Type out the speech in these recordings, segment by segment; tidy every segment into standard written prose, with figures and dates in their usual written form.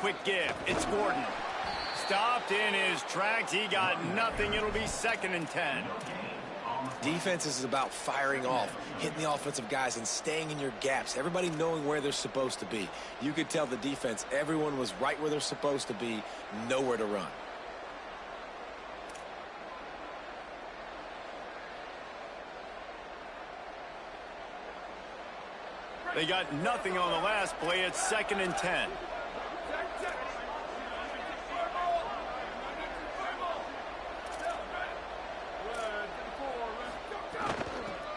quick give. It's Gordon. Stopped in his tracks. He got nothing. It'll be 2nd and 10. Defense is about firing off, hitting the offensive guys, and staying in your gaps. Everybody knowing where they're supposed to be. You could tell the defense, everyone was right where they're supposed to be, nowhere to run. They got nothing on the last play. It's 2nd and 10.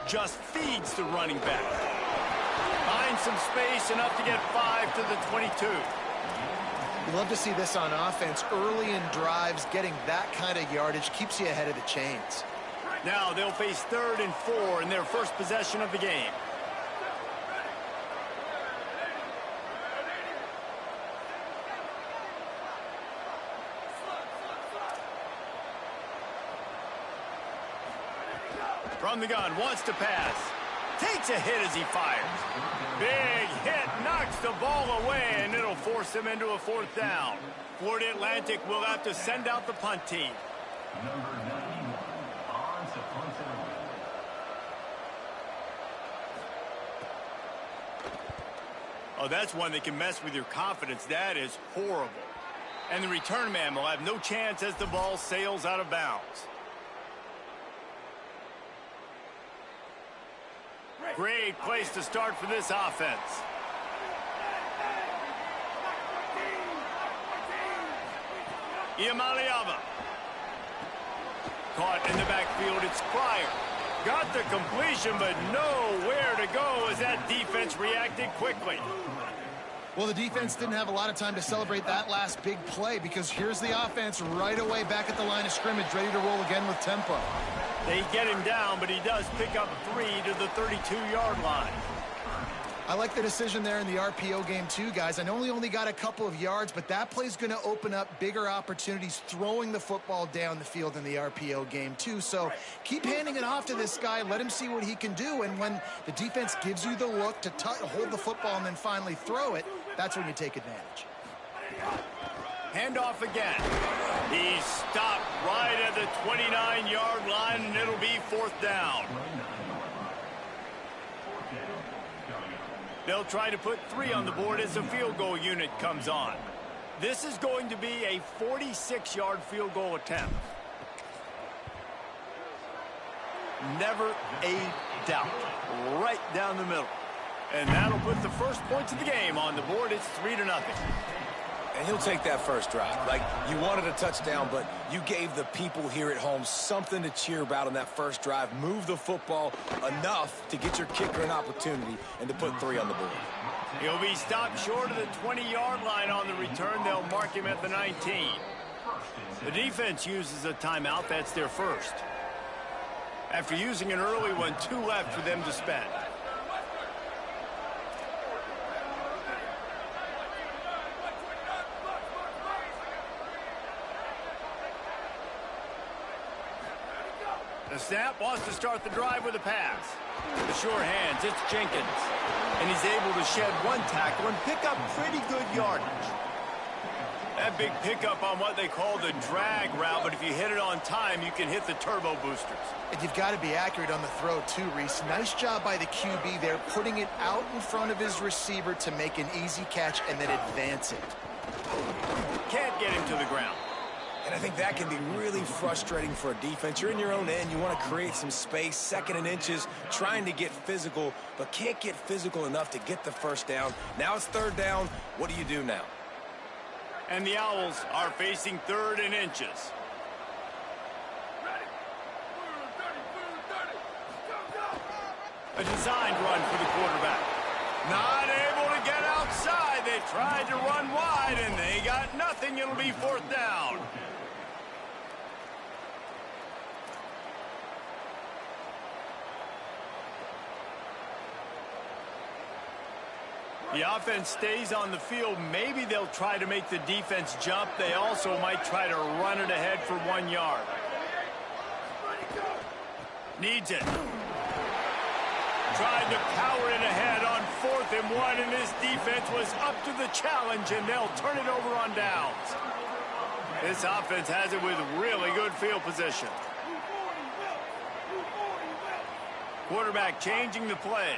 Just feeds the running back. Finds some space, enough to get 5 to the 22. You love to see this on offense. Early in drives, getting that kind of yardage keeps you ahead of the chains. Now they'll face 3rd and 4 in their first possession of the game. From the gun, wants to pass. Takes a hit as he fires. Big hit, knocks the ball away, and it'll force him into a 4th down. Florida Atlantic will have to send out the punt team. Oh, that's one that can mess with your confidence. That is horrible. And the return man will have no chance as the ball sails out of bounds. Great place to start for this offense. Iamaleava. Caught in the backfield, it's Pryor. Got the completion, but nowhere to go as that defense reacted quickly. Well, the defense didn't have a lot of time to celebrate that last big play because here's the offense right away back at the line of scrimmage, ready to roll again with tempo. They get him down, but he does pick up 3 to the 32-yard line. I like the decision there in the RPO game too, guys. I know he only got a couple of yards, but that play's going to open up bigger opportunities throwing the football down the field in the RPO game too. So keep handing it off to this guy. Let him see what he can do. And when the defense gives you the look to hold the football and then finally throw it, that's when you take advantage. Handoff again. He's stopped right at the 29-yard line, and it'll be 4th down. They'll try to put 3 on the board as the field goal unit comes on. This is going to be a 46-yard field goal attempt. Never a doubt. Right down the middle. And that'll put the first points of the game on the board. It's 3-0. And he'll take that first drive. Like, you wanted a touchdown, but you gave the people here at home something to cheer about on that first drive. Move the football enough to get your kicker an opportunity and to put 3 on the board. He'll be stopped short of the 20-yard line on the return. They'll mark him at the 19. The defense uses a timeout. That's their first. After using an early one, 2 left for them to spend. The snap wants to start the drive with a pass. The sure hands, it's Jenkins. And he's able to shed 1 tackle and pick up pretty good yardage. That big pickup on what they call the drag route, but if you hit it on time, you can hit the turbo boosters. And you've got to be accurate on the throw too, Reese. Nice job by the QB there, putting it out in front of his receiver to make an easy catch and then advance it. Can't get him to the ground. And I think that can be really frustrating for a defense. You're in your own end. You want to create some space, 2nd and inches, trying to get physical, but can't get physical enough to get the first down. Now it's 3rd down. What do you do now? And the Owls are facing 3rd and inches. A designed run for the quarterback. Not able to get outside. They tried to run wide, and they got nothing. It'll be 4th down. The offense stays on the field. Maybe they'll try to make the defense jump. They also might try to run it ahead for 1 yard. Needs it. Tried to power it ahead on 4th and one, and this defense was up to the challenge, and they'll turn it over on downs. This offense has it with really good field position. Quarterback changing the play.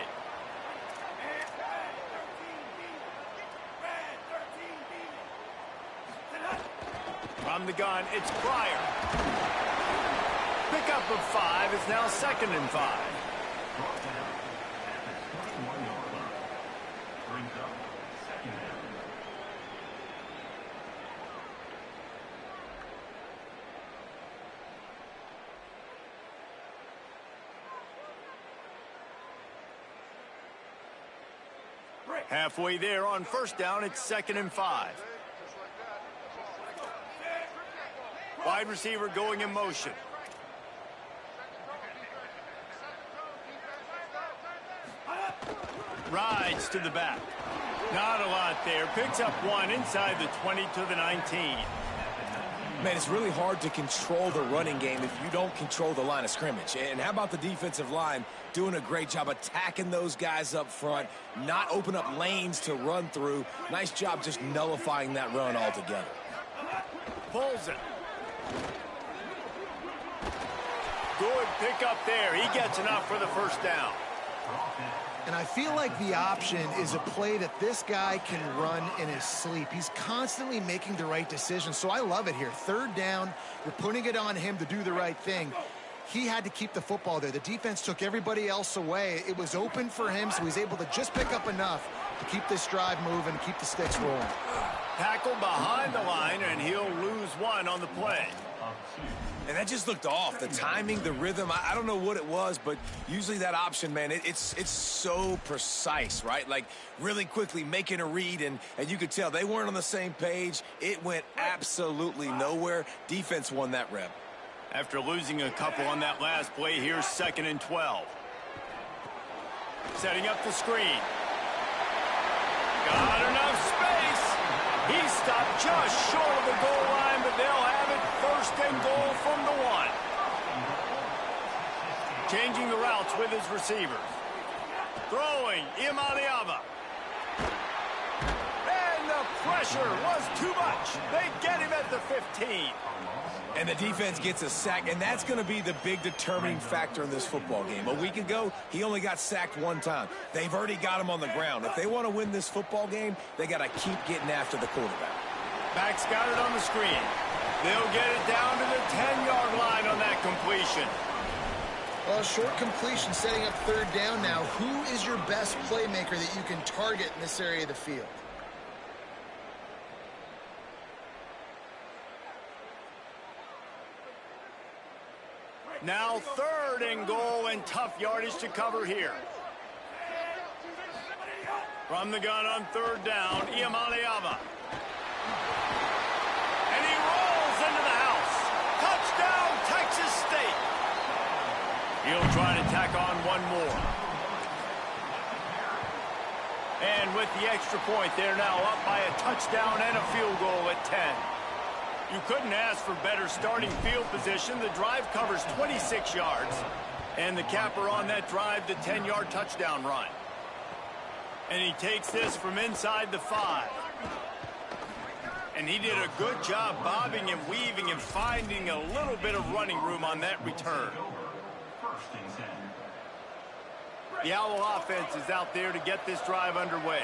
From the gun, it's Pryor. Pickup of 5 is now 2nd and 5. Halfway there on 1st down, it's 2nd and 5. Wide receiver going in motion. Rides to the back. Not a lot there. Picks up 1 inside the 20 to the 19. Man, it's really hard to control the running game if you don't control the line of scrimmage. And how about the defensive line doing a great job attacking those guys up front, not open up lanes to run through. Nice job just nullifying that run altogether. Pulls it. Good pick up there. He gets enough for the 1st down. And I feel like the option is a play that this guy can run in his sleep. He's constantly making the right decision, so I love it here. 3rd down, you're putting it on him to do the right thing. He had to keep the football there. The defense took everybody else away. It was open for him, so he's able to just pick up enough to keep this drive moving, keep the sticks rolling. Tackled behind the line, and he'll lose 1 on the play. And that just looked off. The timing, the rhythm, I don't know what it was, but usually that option, man, it's so precise, right? Like really quickly making a read, and you could tell they weren't on the same page. It went absolutely nowhere. Defense won that rep. After losing a couple on that last play, here's 2nd and 12. Setting up the screen. Got enough space. He stopped just short of the goal line, but they'll have it 1st and goal from the 1. Changing the routes with his receivers. Throwing, Imaliava. And the pressure was too much. They get him at the 15. And the defense gets a sack, and that's going to be the big determining factor in this football game. A week ago, he only got sacked 1 time. They've already got him on the ground. If they want to win this football game, they got to keep getting after the quarterback. Back's got it on the screen. They'll get it down to the 10-yard line on that completion. Well, short completion setting up 3rd down now. Who is your best playmaker that you can target in this area of the field? Now 3rd and goal, and tough yardage to cover here. From the gun on 3rd down, Imaliava. And he rolls into the house. Touchdown, Texas State. He'll try to tack on 1 more. And with the extra point, they're now up by a touchdown and a field goal at 10. You couldn't ask for better starting field position. The drive covers 26 yards. And the capper on that drive, the 10-yard touchdown run. And he takes this from inside the 5. And he did a good job bobbing and weaving and finding a little bit of running room on that return. The Owl offense is out there to get this drive underway.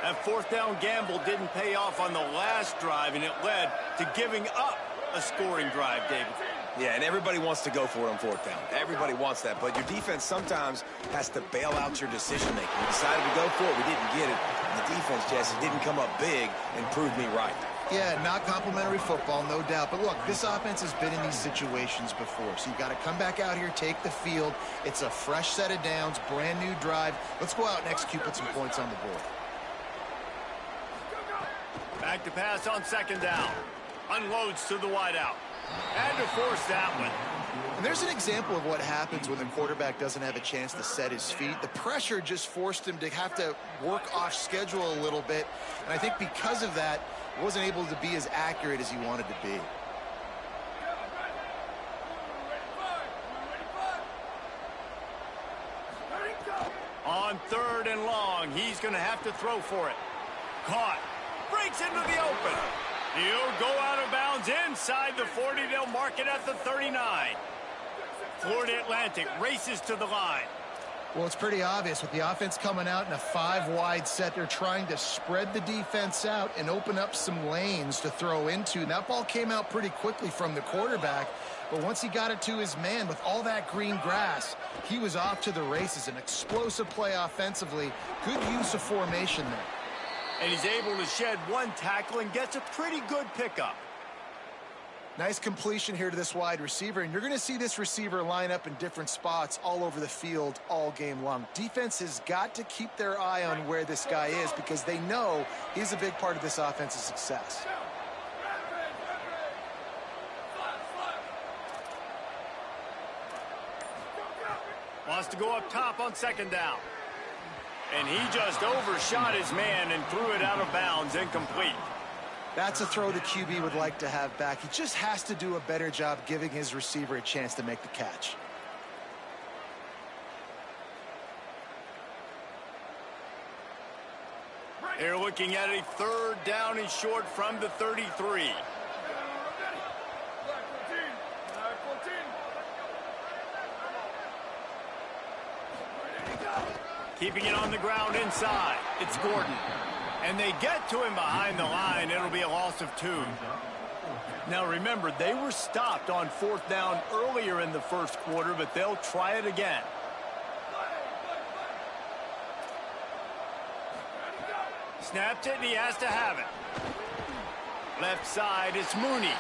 That 4th down gamble didn't pay off on the last drive, and it led to giving up a scoring drive, David. Yeah, and everybody wants to go for it on 4th down. Everybody wants that, but your defense sometimes has to bail out your decision-making. We decided to go for it. We didn't get it. And the defense, Jesse, didn't come up big and prove me right. Yeah, not complimentary football, no doubt. But look, this offense has been in these situations before. So you got to come back out here, take the field. It's a fresh set of downs, brand new drive. Let's go out and execute, put some points on the board. Back to pass on 2nd down. Unloads to the wideout. And to force that one. And there's an example of what happens when the quarterback doesn't have a chance to set his feet. The pressure just forced him to have to work off schedule a little bit. And I think because of that, he wasn't able to be as accurate as he wanted to be. On 3rd and long, he's going to have to throw for it. Caught. Breaks into the open. He'll go out of bounds inside the 40. They'll mark it at the 39. Florida Atlantic races to the line. Well, it's pretty obvious with the offense coming out in a 5-wide set. They're trying to spread the defense out and open up some lanes to throw into. And that ball came out pretty quickly from the quarterback. But once he got it to his man with all that green grass, he was off to the races. An explosive play offensively. Good use of formation there. And he's able to shed one tackle and gets a pretty good pickup. Nice completion here to this wide receiver, and you're going to see this receiver line up in different spots all over the field all game long. Defense has got to keep their eye on where this guy is because they know he's a big part of this offense's success. Wants to go up top on second down. And he just overshot his man and threw it out of bounds, incomplete. That's a throw the QB would like to have back. He just has to do a better job giving his receiver a chance to make the catch. They're looking at a third down and short from the 33. Keeping it on the ground inside. It's Gordon. And they get to him behind the line. It'll be a loss of 2. Now remember, they were stopped on fourth down earlier in the first quarter, but they'll try it again. Snapped it, and he has to have it. Left side, it's Mooney.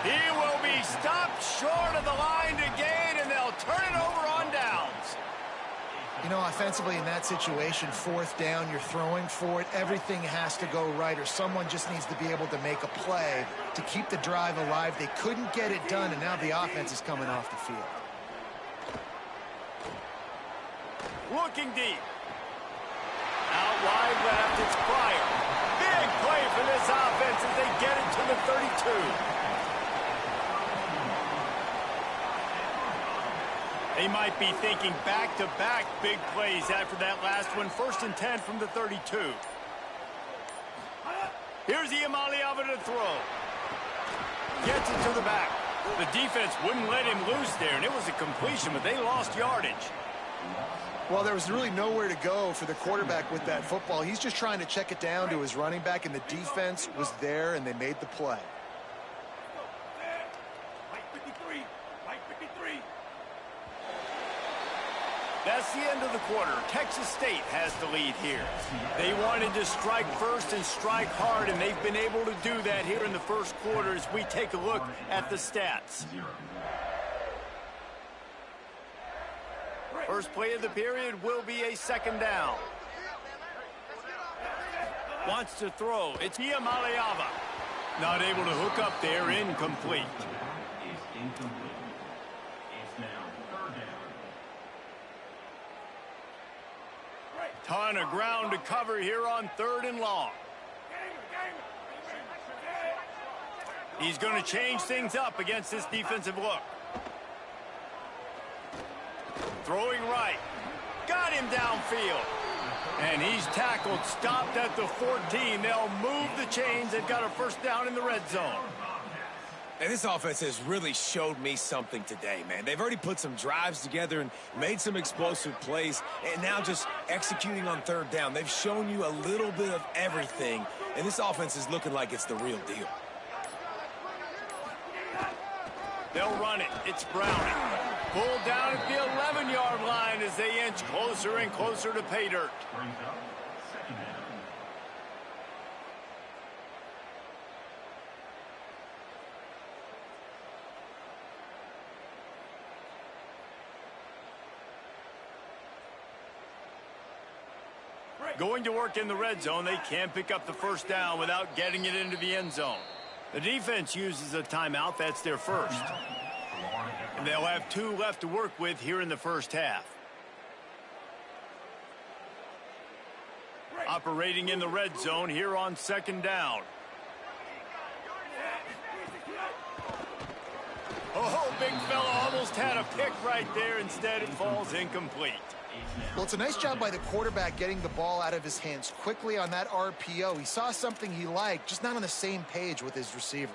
He will be stopped short of the line to gain, and they'll turn it over on downs. You know, offensively in that situation, fourth down, you're throwing for it. Everything has to go right, or someone just needs to be able to make a play to keep the drive alive. They couldn't get it done, and now the offense is coming off the field. Looking deep. Out wide left, it's Pryor. Big play for this offense as they get it to the 32. They might be thinking back-to-back big plays after that last one. 1st and 10 from the 32. Here's Iamaleava to throw. Gets it to the back. The defense wouldn't let him loose there, and it was a completion, but they lost yardage. Well, there was really nowhere to go for the quarterback with that football. He's just trying to check it down to his running back, and the defense was there, and they made the play. That's the end of the quarter. Texas State has the lead here. They wanted to strike first and strike hard, and they've been able to do that here in the first quarter as we take a look at the stats. First play of the period will be a second down. Wants to throw. It's Iamaleava. Not able to hook up there. Incomplete. Ton of ground to cover here on 3rd and long. He's going to change things up against this defensive look. Throwing right. Got him downfield. And he's tackled, stopped at the 14. They'll move the chains. They've got a first down in the red zone. And this offense has really showed me something today, man. They've already put some drives together and made some explosive plays, and now just executing on 3rd down. They've shown you a little bit of everything, and this offense is looking like it's the real deal. They'll run it. It's Browning. Pulled down at the 11-yard line as they inch closer and closer to pay dirt. Going to work in the red zone. They can't pick up the first down without getting it into the end zone. The defense uses a timeout. That's their first. And they'll have 2 left to work with here in the first half. Operating in the red zone here on 2nd down. Oh, big fella almost had a pick right there. Instead, it falls incomplete. Well, it's a nice job by the quarterback getting the ball out of his hands quickly on that RPO. He saw something he liked, just not on the same page with his receiver.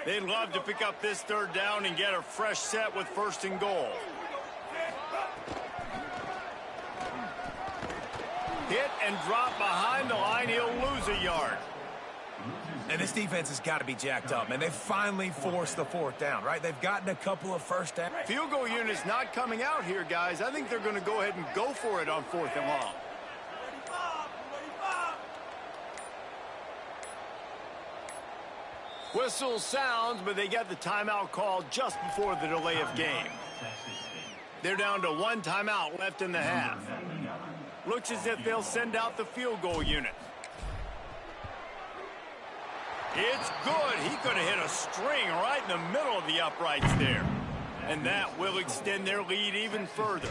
They'd love to pick up this third down and get a fresh set with 1st and goal. Hit and drop behind the line. He'll lose a yard. And this defense has got to be jacked up, man. They finally forced the 4th down, right? They've gotten a couple of first downs. Field goal unit's not coming out here, guys. I think they're going to go ahead and go for it on 4th and long. Whistle sounds, but they get the timeout called just before the delay of game. They're down to 1 timeout left in the half. Looks as if they'll send out the field goal unit. It's good. He could have hit a string right in the middle of the uprights there. And that will extend their lead even further.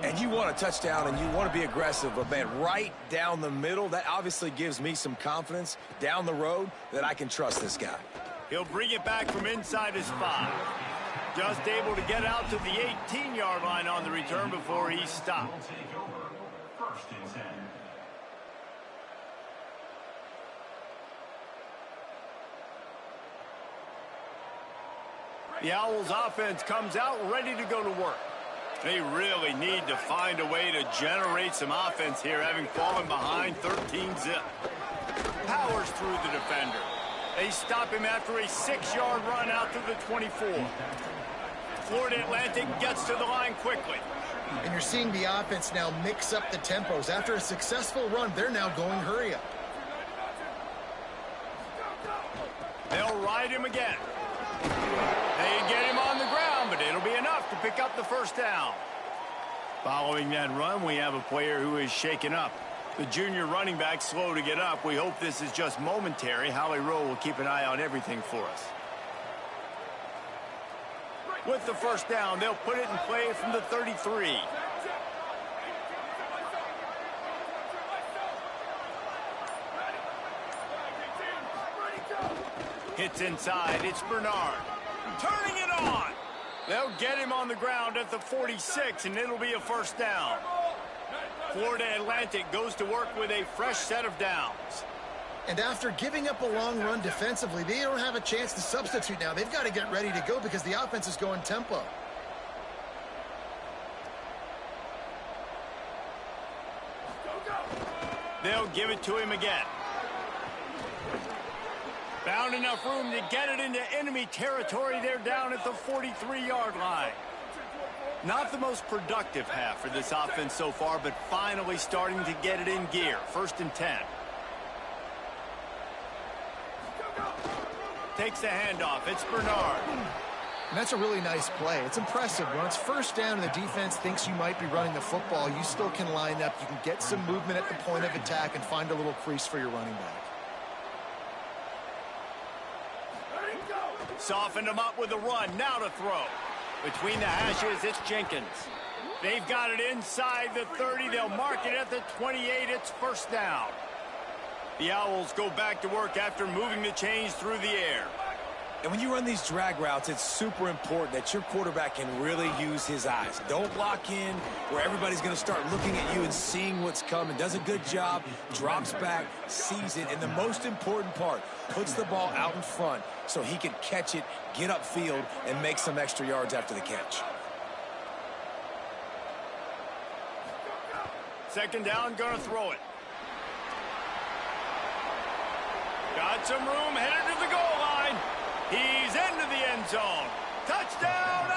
And you want a touchdown and you want to be aggressive, but man, right down the middle, that obviously gives me some confidence down the road that I can trust this guy. He'll bring it back from inside his 5. Just able to get out to the 18-yard line on the return before he stopped. The Owls offense comes out ready to go to work. They really need to find a way to generate some offense here, having fallen behind 13-zip. Powers through the defender. They stop him after a 6-yard run out to the 24. Florida Atlantic gets to the line quickly. And you're seeing the offense now mix up the tempos. After a successful run, they're now going hurry up. They'll ride him again. They get him on the ground, but it'll be enough to pick up the 1st down. Following that run, we have a player who is shaken up. The junior running back slow to get up. We hope this is just momentary. Holly Rowe will keep an eye on everything for us. With the 1st down, they'll put it in play from the 33. Hits inside. It's Bernard. Turning it on. They'll get him on the ground at the 46, and it'll be a 1st down. Florida Atlantic goes to work with a fresh set of downs. And after giving up a long run defensively, they don't have a chance to substitute now. They've got to get ready to go because the offense is going tempo. They'll give it to him again. Found enough room to get it into enemy territory. They're down at the 43-yard line. Not the most productive half for this offense so far, but finally starting to get it in gear. 1st and 10. Takes the handoff. It's Bernard. And that's a really nice play. It's impressive. When it's 1st down and the defense thinks you might be running the football, you still can line up. You can get some movement at the point of attack and find a little crease for your running back. Softened him up with a run. Now to throw. Between the hashes, it's Jenkins. They've got it inside the 30. They'll mark it at the 28. It's 1st down. The Owls go back to work after moving the chains through the air. And when you run these drag routes, it's super important that your quarterback can really use his eyes. Don't lock in where everybody's going to start looking at you and seeing what's coming. Does a good job, drops back, sees it, and the most important part, puts the ball out in front so he can catch it, get upfield, and make some extra yards after the catch. 2nd down, gonna throw it. Got some room, headed to the goal line. He's into the end zone. Touchdown,